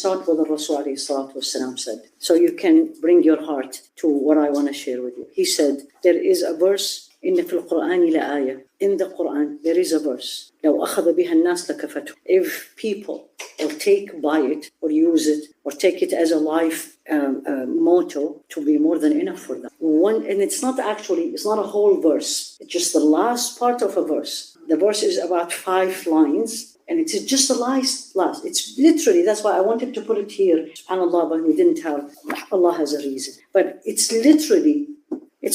start with the Rasul alayhi salatu wasalam said, so you can bring your heart to what I want to share with you. He said, there is a verse in the Quran لآية. In the Quran, there is a verse. لو أخذ بها الناس لكفتهم. If people will take by it or use it or take it as a life motto, to be more than enough for them. And it's not a whole verse. It's just the last part of a verse. The verse is about 5 lines. And it's just the last. It's literally, that's why I wanted to put it here, subhanAllah, but we didn't have, Allah has a reason. But it's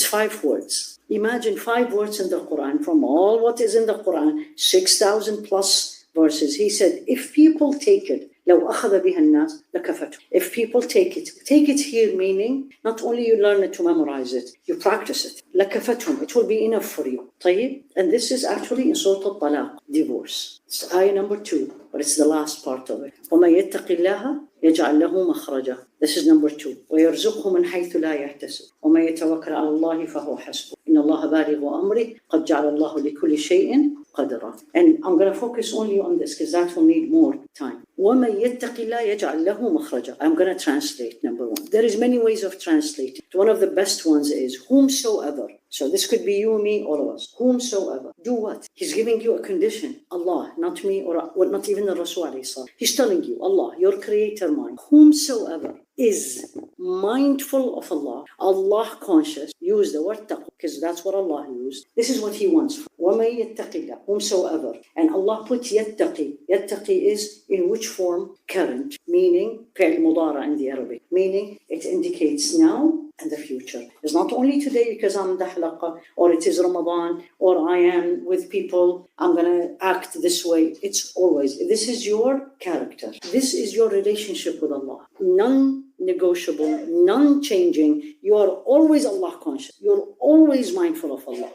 5 words. Imagine 5 words in the Quran, from all what is in the Quran, 6,000 plus verses. He said, if people take it, لو أخذ بها الناس لكفتهم. If people take it here meaning, not only you learn it to memorize it, you practice it. لكفتهم, it will be enough for you. طيب? And this is actually in Surah Al-Talaq, divorce. It's ayah number 2, but it's the last part of it. وَمَن يَتَّقِ اللَّهَ يَجْعَلْ لَهُ مَخْرَجًا. This is number 2. وَيَرْزُقْهُ مِنْ حَيْثُ لَا يَحْتَسِبُ وَمَن يَتَوَكَّلْ عَلَى اللَّهِ فَهُوَ حَسْبُهُ إِنَّ اللَّهَ بَالِغُ أَمْرِهِ قَدْ جَعَلَ اللَّهُ لِكُلِّ شَيْءٍ قَدْرًا. And I'm going to focus only on this because that will need more time. وَمَن يَتَّقِ اللَّهَ يَجْعَلْ لَهُ مَخْرَجًا. I'm going to translate number 1. There is many ways of translating. One of the best ones is whomsoever. So this could be you, me, all of us. Whomsoever. Do what? He's giving you a condition. Allah, not me, or not even the Rasul. He's telling you, Allah, your creator mind. Whomsoever is mindful of Allah, Allah conscious, use the word taqwa, because that's what Allah used. This is what He wants. وَمَن يَتَّقِ اللَّهَ, whomsoever. And Allah put yattaqi. Yattaqi is in which form? Current, meaning فعل مضارع in the Arabic, meaning it indicates now and the future. It's not only today because I'm the halaqa, or it is Ramadan, or I am with people, I'm going to act this way. It's always, this is your character. This is your relationship with Allah. Non-negotiable, non-changing. You are always Allah conscious. You're always mindful of Allah.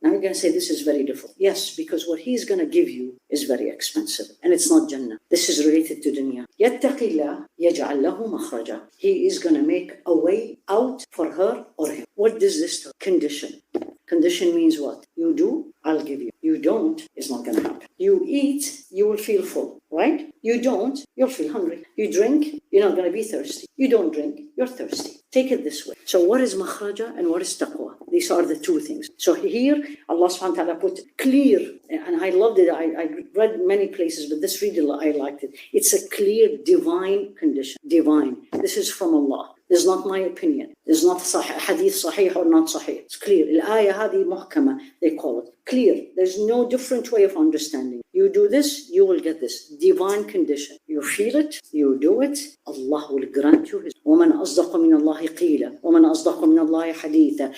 Now you're going to say this is very difficult. Yes, because what He's going to give you is very expensive. And it's not Jannah. This is related to dunya. يَتَّقِ اللَّهَ يَجْعَلْ لَهُ مَخْرَجًا. He is going to make a way out for her or him. What does this do? Condition. Condition means what? You do, I'll give you. You don't, it's not going to happen. You eat, you will feel full, right? You don't, you'll feel hungry. You drink, you're not going to be thirsty. You don't drink, you're thirsty. Take it this way. So what is makhraja and what is taqwa? These are the 2 things. So here, Allah subhanahu wa ta'ala put clear, and I loved it. I read many places, but this really, I liked it. It's a clear divine condition. Divine. This is from Allah. This is not my opinion. This is not hadith sahih or not sahih. It's clear. Al-ayah hadi muhkama, they call it. Clear. There's no different way of understanding. You do this, you will get this. Divine condition. You feel it, you do it, Allah will grant you His. وَمَنْ أَصْدَقُ مِنَ اللَّهِ قِيلًا وَمَنْ أَصْدَقُ مِنَ اللَّهِ حَدِيثًا.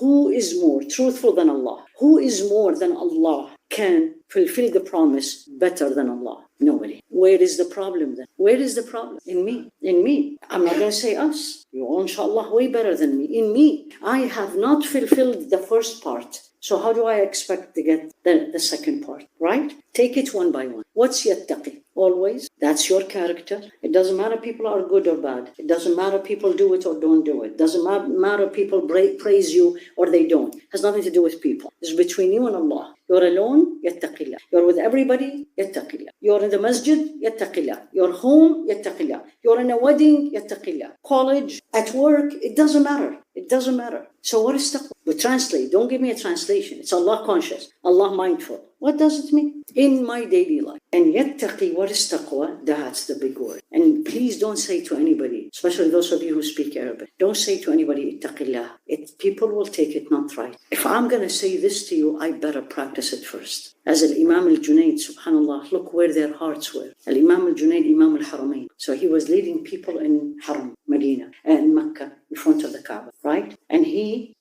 Who is more truthful than Allah? Who is more than Allah can fulfill the promise better than Allah? Nobody. Where is the problem then? Where is the problem? In me. In me. I'm not going to say us. You, inshallah, way better than me. In me. I have not fulfilled the first part. So how do I expect to get the second part, right? Take it one by one. What's yattaqi? Always, that's your character. It doesn't matter people are good or bad. It doesn't matter people do it or don't do it. It doesn't matter people praise you or they don't. It has nothing to do with people. It's between you and Allah. You're alone, yattaqillah. You're with everybody, yattaqillah. You're in the masjid, yattaqillah. You're home, yattaqillah. You're in a wedding, yattaqillah. College, at work, it doesn't matter. It doesn't matter. So what is taqwa? We translate. Don't give me a translation. It's Allah conscious, Allah mindful. What does it mean? In my daily life. And yattaqi, what is taqwa? That's the big word. And please don't say to anybody, especially those of you who speak Arabic, don't say to anybody, ittaqillah. People will take it not right. If I'm going to say this to you, I better practice it first. As Imam al-Junaid, subhanallah, look where their hearts were. Imam al-Junaid, Imam al-Haramain. So he was leading people in Haram, Medina, and Mecca, in front of the Kaaba, right? And he,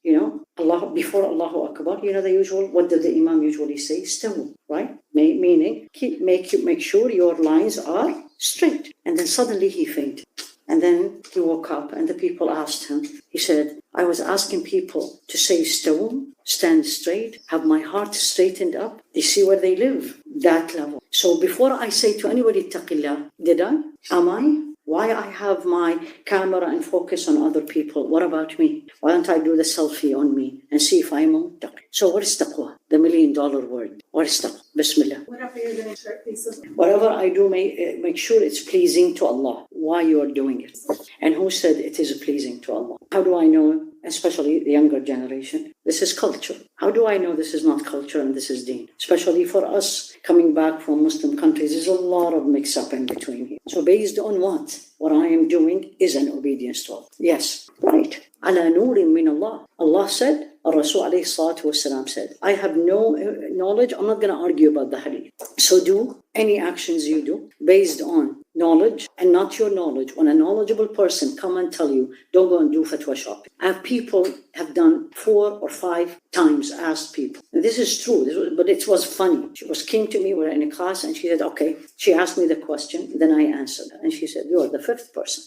Allah, before Allahu Akbar, the usual, what did the Imam usually say? Stawu, right? Meaning, make sure your lines are straight. And then suddenly he fainted. And then he woke up and the people asked him, he said, I was asking people to say stone, stand straight, have my heart straightened up. They see where they live, that level. So before I say to anybody, taqillah, did I? Am I? Why I have my camera and focus on other people? What about me? Why don't I do the selfie on me and see if I'm muttaqi? So what is taqwa? the $1 million word. Wastaq, Bismillah. Whatever you're doing, whatever I do, make sure it's pleasing to Allah. Why you are doing it. And who said it is pleasing to Allah? How do I know, especially the younger generation? This is culture. How do I know this is not culture and this is deen? Especially for us coming back from Muslim countries, there's a lot of mix-up in between here. So based on what? What I am doing is an obedience to Allah. Yes, right. Ala nurin min Allah. Allah said, Rasul alayhi salatu wasalam said, I have no knowledge. I'm not going to argue about the hadith. So do any actions you do based on knowledge and not your knowledge. When a knowledgeable person come and tell you, don't go and do fatwa shopping. People have done 4 or 5 times, asked people. And this is true, but it was funny. She came to me, we were in a class, and she said, okay. She asked me the question, then I answered. And she said, you are the 5th person.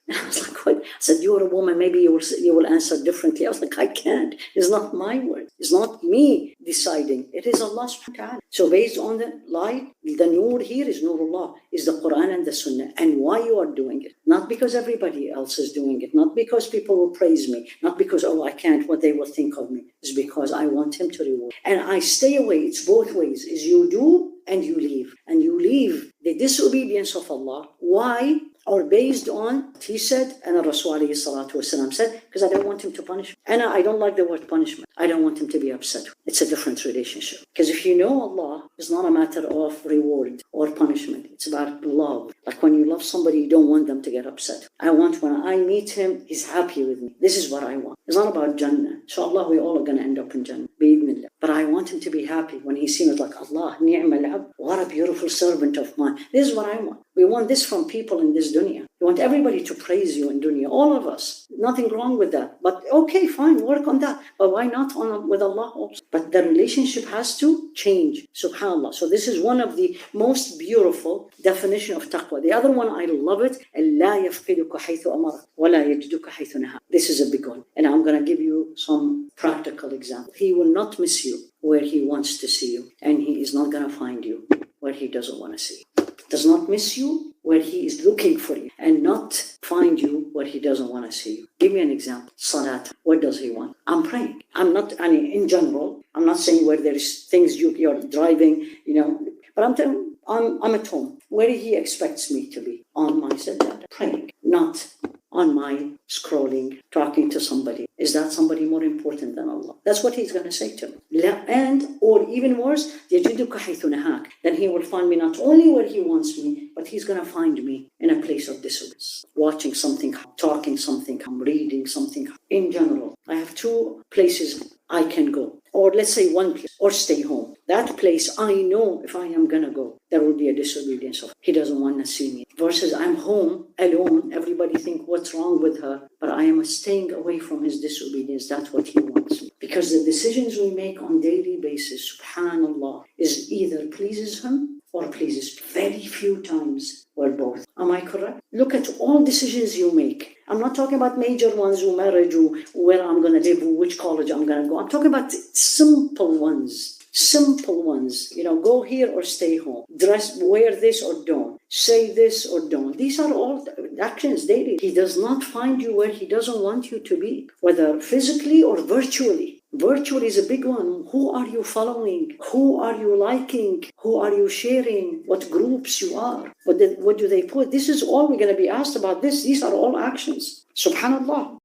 And I was like, what? I said, you're a woman, maybe you will answer differently. I was like, I can't. It's not my word. It's not me deciding. It is Allah subhanahu wa ta'ala. So based on the light, the nur here is Nurullah, is the Quran and the Sunnah. And why you are doing it. Not because everybody else is doing it. Not because people will praise me. Not because, I can't, what they will think of me. It's because I want him to reward. And I stay away. It's both ways. Is you do and you leave. And you leave the disobedience of Allah. Why? Or based on what he said and Rasul alayhi salatu wasalam said, because I don't want him to punish me. And I don't like the word punishment. I don't want him to be upset. It's a different relationship. Because if you know Allah, it's not a matter of reward or punishment. It's about love. Like when you love somebody, you don't want them to get upset. I want when I meet him, he's happy with me. This is what I want. It's not about Jannah. Inshallah, we all are going to end up in Jannah. Bi-idhnillah. But I want him to be happy when he sees me like, Allah, ni'mal abd. What a beautiful servant of mine. This is what I want. We want this from people in this dunya. You want everybody to praise you in dunya. All of us. Nothing wrong with that. But okay, fine, work on that. But why not with Allah also? But the relationship has to change. SubhanAllah. So this is one of the most beautiful definition of taqwa. The other one, I love it. لَا يَفْقِدُكَ حَيْثُ أَمَرَكَ وَلَا يَجْدُكَ حَيْثُ نَهَاكَ. This is a big one. And I'm going to give you some practical examples. He will not miss you where he wants to see you. And he is not going to find you where he doesn't want to see you. Does not miss you where he is looking for you and not find you where he doesn't want to see you. Give me an example. Salat. What does he want? I'm praying. I'm not, in general, I'm not saying where there is things you're driving, but I'm telling you, I'm at home. Where he expects me to be? On my sajda, praying, not on my scrolling, talking to somebody. Is that somebody more important than Allah? That's what he's going to say to me. And, or even worse, يَجِدُكَ حَيْثُ نَهَاكَ. Then he will find me not only where he wants me, but he's going to find me in a place of disobedience. Watching something, talking something, reading something. In general, I have 2 places I can go. Or let's say 1 place, or stay home. That place, I know if I am going to go, there will be a disobedience of he doesn't want to see me. Versus I'm home, alone, everybody think what's wrong with her, but I am staying away from his disobedience. That's what he wants. Because the decisions we make on daily basis, subhanallah, is either pleases him or pleases. Very few times were both. Am I correct? Look at all decisions you make. I'm not talking about major ones, or marriage, or where I'm going to live, or which college I'm going to go. I'm talking about simple ones. Simple ones. Go here or stay home. Dress, wear this or don't. Say this or don't. These are all actions daily. He does not find you where he doesn't want you to be, whether physically or virtually. Virtual is a big one. Who are you following? Who are you liking? Who are you sharing? What groups you are? What do they put? This is all we're going to be asked about this. These are all actions. Subhanallah.